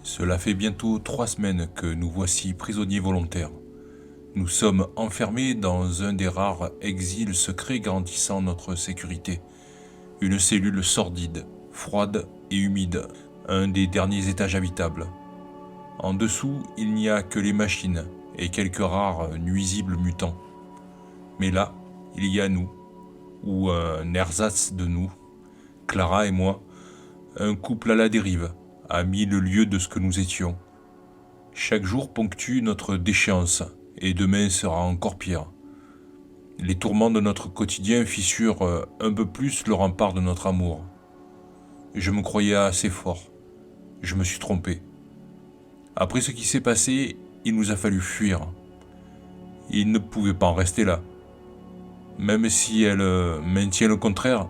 Cela fait bientôt 3 semaines que nous voici prisonniers volontaires. Nous sommes enfermés dans un des rares exils secrets garantissant notre sécurité. Une cellule sordide, froide et humide, un des derniers étages habitables. En dessous, il n'y a que les machines et quelques rares nuisibles mutants. Mais là, il y a nous, ou un ersatz de nous, Clara et moi, un couple à la dérive, à 1000 lieues de ce que nous étions. Chaque jour ponctue notre déchéance, et demain sera encore pire. Les tourments de notre quotidien fissurent un peu plus le rempart de notre amour. Je me croyais assez fort. Je me suis trompé. Après ce qui s'est passé, il nous a fallu fuir. Il ne pouvait pas en rester là. Même si elle maintient le contraire,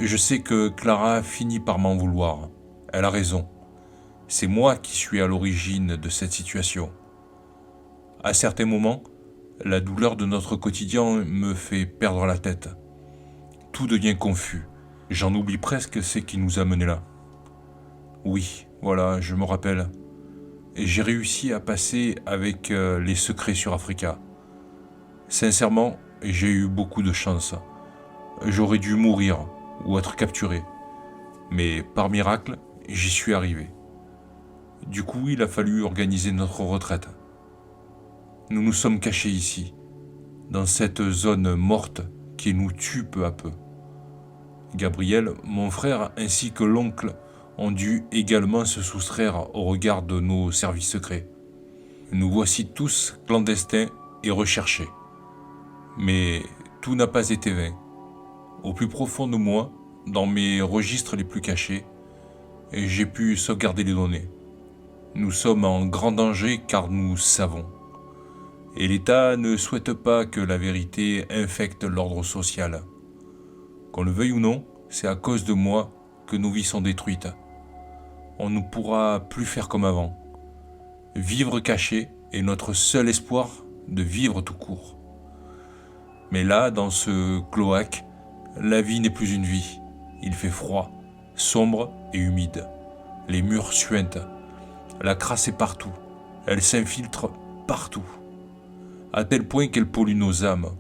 je sais que Clara finit par m'en vouloir. Elle a raison. C'est moi qui suis à l'origine de cette situation. À certains moments, la douleur de notre quotidien me fait perdre la tête. Tout devient confus. J'en oublie presque ce qui nous a menés là. Oui, voilà, je me rappelle. Et j'ai réussi à passer avec les secrets sur Africa. Sincèrement, j'ai eu beaucoup de chance. J'aurais dû mourir ou être capturé. Mais par miracle, j'y suis arrivé. Du coup, il a fallu organiser notre retraite. Nous nous sommes cachés ici, dans cette zone morte qui nous tue peu à peu. Gabriel, mon frère, ainsi que l'oncle ont dû également se soustraire au regard de nos services secrets. Nous voici tous clandestins et recherchés. Mais tout n'a pas été vain. Au plus profond de moi, dans mes registres les plus cachés, j'ai pu sauvegarder les données. Nous sommes en grand danger car nous savons. Et l'État ne souhaite pas que la vérité infecte l'ordre social. Qu'on le veuille ou non, c'est à cause de moi que nos vies sont détruites. On ne pourra plus faire comme avant. Vivre caché est notre seul espoir de vivre tout court. Mais là, dans ce cloaque, la vie n'est plus une vie. Il fait froid, sombre et humide. Les murs suintent. La crasse est partout. Elle s'infiltre partout. À tel point qu'elle pollue nos âmes.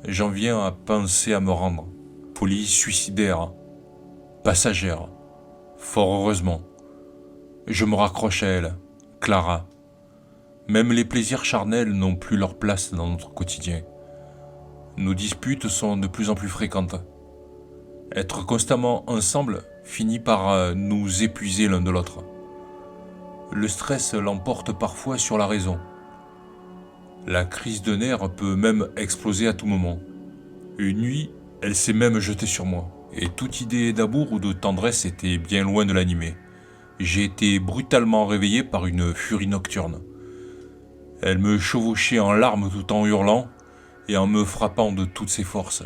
J'en viens à penser à me rendre. Folie suicidaire, passagère. Fort heureusement. Je me raccroche à elle, Clara. Même les plaisirs charnels n'ont plus leur place dans notre quotidien. Nos disputes sont de plus en plus fréquentes. Être constamment ensemble finit par nous épuiser l'un de l'autre. Le stress l'emporte parfois sur la raison. La crise de nerfs peut même exploser à tout moment. Une nuit, elle s'est même jetée sur moi, et toute idée d'amour ou de tendresse était bien loin de l'animer. J'ai été brutalement réveillé par une furie nocturne. Elle me chevauchait en larmes tout en hurlant et en me frappant de toutes ses forces.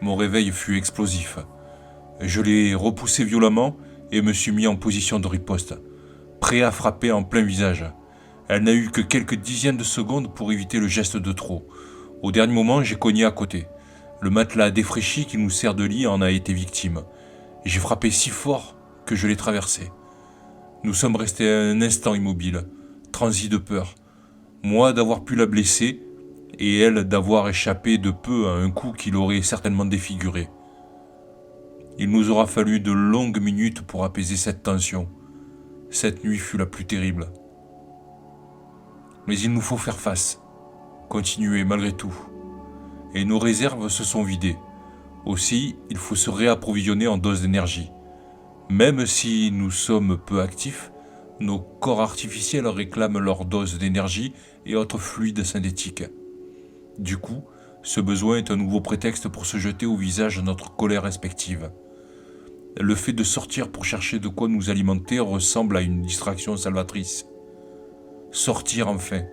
Mon réveil fut explosif. Je l'ai repoussée violemment et me suis mis en position de riposte, prêt à frapper en plein visage. Elle n'a eu que quelques dizaines de secondes pour éviter le geste de trop. Au dernier moment, j'ai cogné à côté. Le matelas défraîchi qui nous sert de lit en a été victime. J'ai frappé si fort que je l'ai traversé. Nous sommes restés un instant immobiles, transis de peur. Moi d'avoir pu la blesser et elle d'avoir échappé de peu à un coup qui l'aurait certainement défiguré. Il nous aura fallu de longues minutes pour apaiser cette tension. Cette nuit fut la plus terrible. Mais il nous faut faire face, continuer malgré tout. Et nos réserves se sont vidées. Aussi, il faut se réapprovisionner en doses d'énergie. Même si nous sommes peu actifs, nos corps artificiels réclament leur dose d'énergie et autres fluides synthétiques. Du coup, ce besoin est un nouveau prétexte pour se jeter au visage notre colère respective. Le fait de sortir pour chercher de quoi nous alimenter ressemble à une distraction salvatrice. Sortir enfin,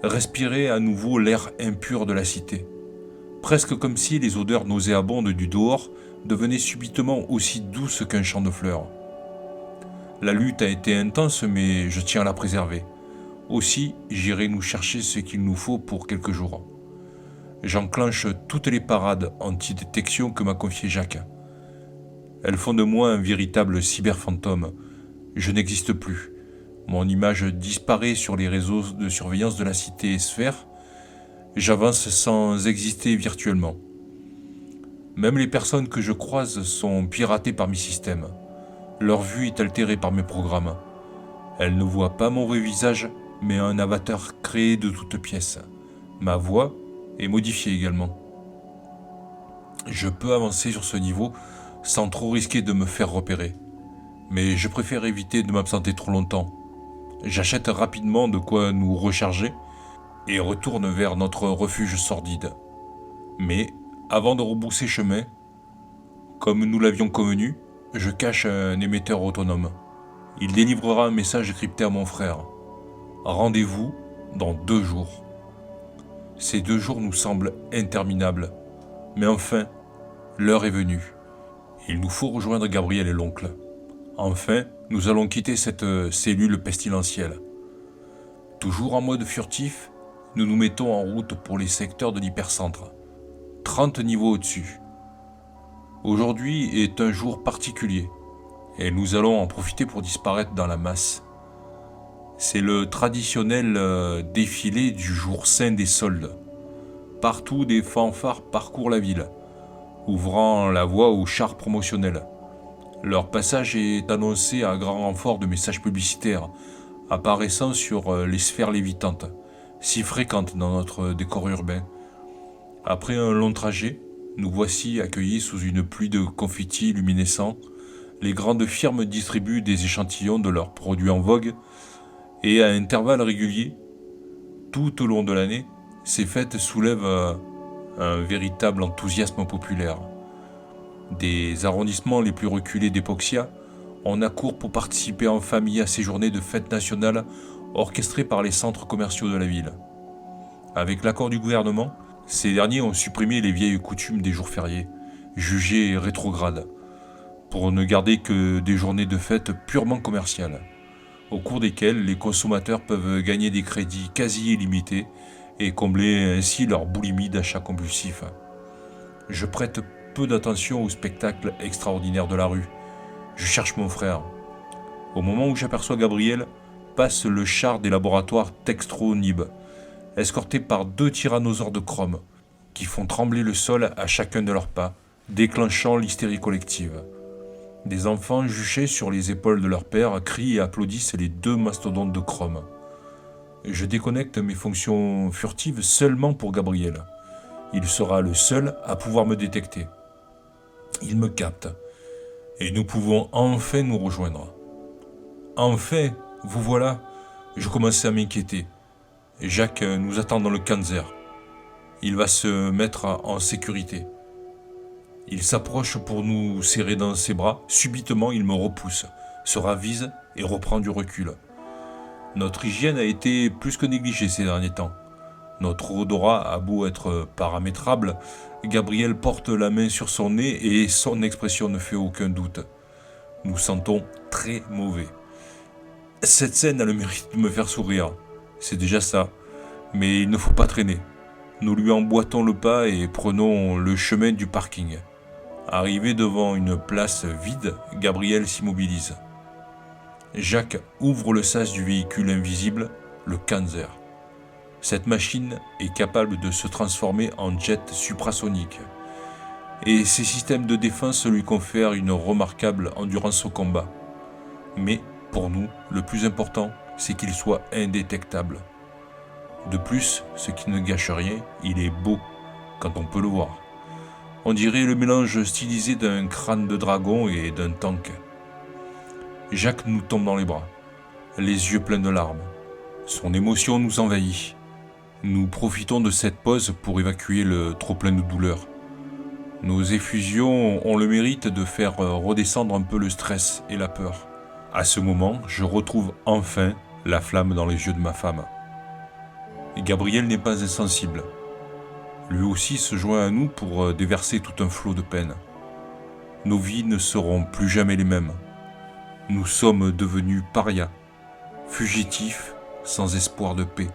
respirer à nouveau l'air impur de la cité. Presque comme si les odeurs nauséabondes du dehors devenaient subitement aussi douces qu'un champ de fleurs. La lutte a été intense, mais je tiens à la préserver. Aussi, j'irai nous chercher ce qu'il nous faut pour quelques jours. J'enclenche toutes les parades anti-détection que m'a confié Jacques. Elles font de moi un véritable cyberfantôme, Je n'existe plus. Mon image disparaît sur les réseaux de surveillance de la cité Sphère. J'avance sans exister virtuellement. Même les personnes que je croise sont piratées par mes systèmes. Leur vue est altérée par mes programmes. Elles ne voient pas mon vrai visage, mais un avatar créé de toutes pièces. Ma voix est modifiée également. Je peux avancer sur ce niveau sans trop risquer de me faire repérer. Mais je préfère éviter de m'absenter trop longtemps. J'achète rapidement de quoi nous recharger et retourne vers notre refuge sordide. Mais avant de rebrousser chemin, comme nous l'avions convenu, je cache un émetteur autonome. Il délivrera un message crypté à mon frère. Rendez-vous dans 2 jours. Ces 2 jours nous semblent interminables. Mais enfin, l'heure est venue. Il nous faut rejoindre Gabriel et l'oncle. Enfin, nous allons quitter cette cellule pestilentielle. Toujours en mode furtif, nous nous mettons en route pour les secteurs de l'hypercentre. 30 niveaux au-dessus. Aujourd'hui est un jour particulier, et nous allons en profiter pour disparaître dans la masse. C'est le traditionnel défilé du jour saint des soldes. Partout, des fanfares parcourent la ville, ouvrant la voie aux chars promotionnels. Leur passage est annoncé à grand renfort de messages publicitaires, apparaissant sur les sphères lévitantes, si fréquentes dans notre décor urbain. Après un long trajet, nous voici accueillis sous une pluie de confettis luminescents. Les grandes firmes distribuent des échantillons de leurs produits en vogue, et à intervalles réguliers, tout au long de l'année, ces fêtes soulèvent un véritable enthousiasme populaire. Des arrondissements les plus reculés d'Epoxia, on accourt pour participer en famille à ces journées de fêtes nationales orchestrées par les centres commerciaux de la ville. Avec l'accord du gouvernement, ces derniers ont supprimé les vieilles coutumes des jours fériés, jugées rétrogrades, pour ne garder que des journées de fête purement commerciales, au cours desquelles les consommateurs peuvent gagner des crédits quasi illimités et combler ainsi leur boulimie d'achat compulsif. Je prête peu d'attention au spectacle extraordinaire de la rue. Je cherche mon frère. Au moment où j'aperçois Gabriel, passe le char des laboratoires Textro-Nib, escorté par 2 tyrannosaures de chrome, qui font trembler le sol à chacun de leurs pas, déclenchant l'hystérie collective. Des enfants juchés sur les épaules de leur père crient et applaudissent les 2 mastodontes de chrome. Je déconnecte mes fonctions furtives seulement pour Gabriel. Il sera le seul à pouvoir me détecter. Il me capte. Et nous pouvons enfin nous rejoindre. Enfin, vous voilà. Je commençais à m'inquiéter. Jacques nous attend dans le Kanzer. Il va se mettre en sécurité. Il s'approche pour nous serrer dans ses bras. Subitement, il me repousse, se ravise et reprend du recul. Notre hygiène a été plus que négligée ces derniers temps. Notre odorat a beau être paramétrable, Gabriel porte la main sur son nez et son expression ne fait aucun doute. Nous sentons très mauvais. Cette scène a le mérite de me faire sourire. C'est déjà ça, mais il ne faut pas traîner. Nous lui emboîtons le pas et prenons le chemin du parking. Arrivé devant une place vide, Gabriel s'immobilise. Jacques ouvre le sas du véhicule invisible, le Kanzer. Cette machine est capable de se transformer en jet suprasonique. Et ses systèmes de défense lui confèrent une remarquable endurance au combat. Mais, pour nous, le plus important, c'est qu'il soit indétectable. De plus, ce qui ne gâche rien, il est beau quand on peut le voir. On dirait le mélange stylisé d'un crâne de dragon et d'un tank. Jacques nous tombe dans les bras, les yeux pleins de larmes. Son émotion nous envahit. Nous profitons de cette pause pour évacuer le trop-plein de douleur. Nos effusions ont le mérite de faire redescendre un peu le stress et la peur. À ce moment, je retrouve enfin la flamme dans les yeux de ma femme. Et Gabriel n'est pas insensible. Lui aussi se joint à nous pour déverser tout un flot de peine. Nos vies ne seront plus jamais les mêmes. Nous sommes devenus parias, fugitifs sans espoir de paix.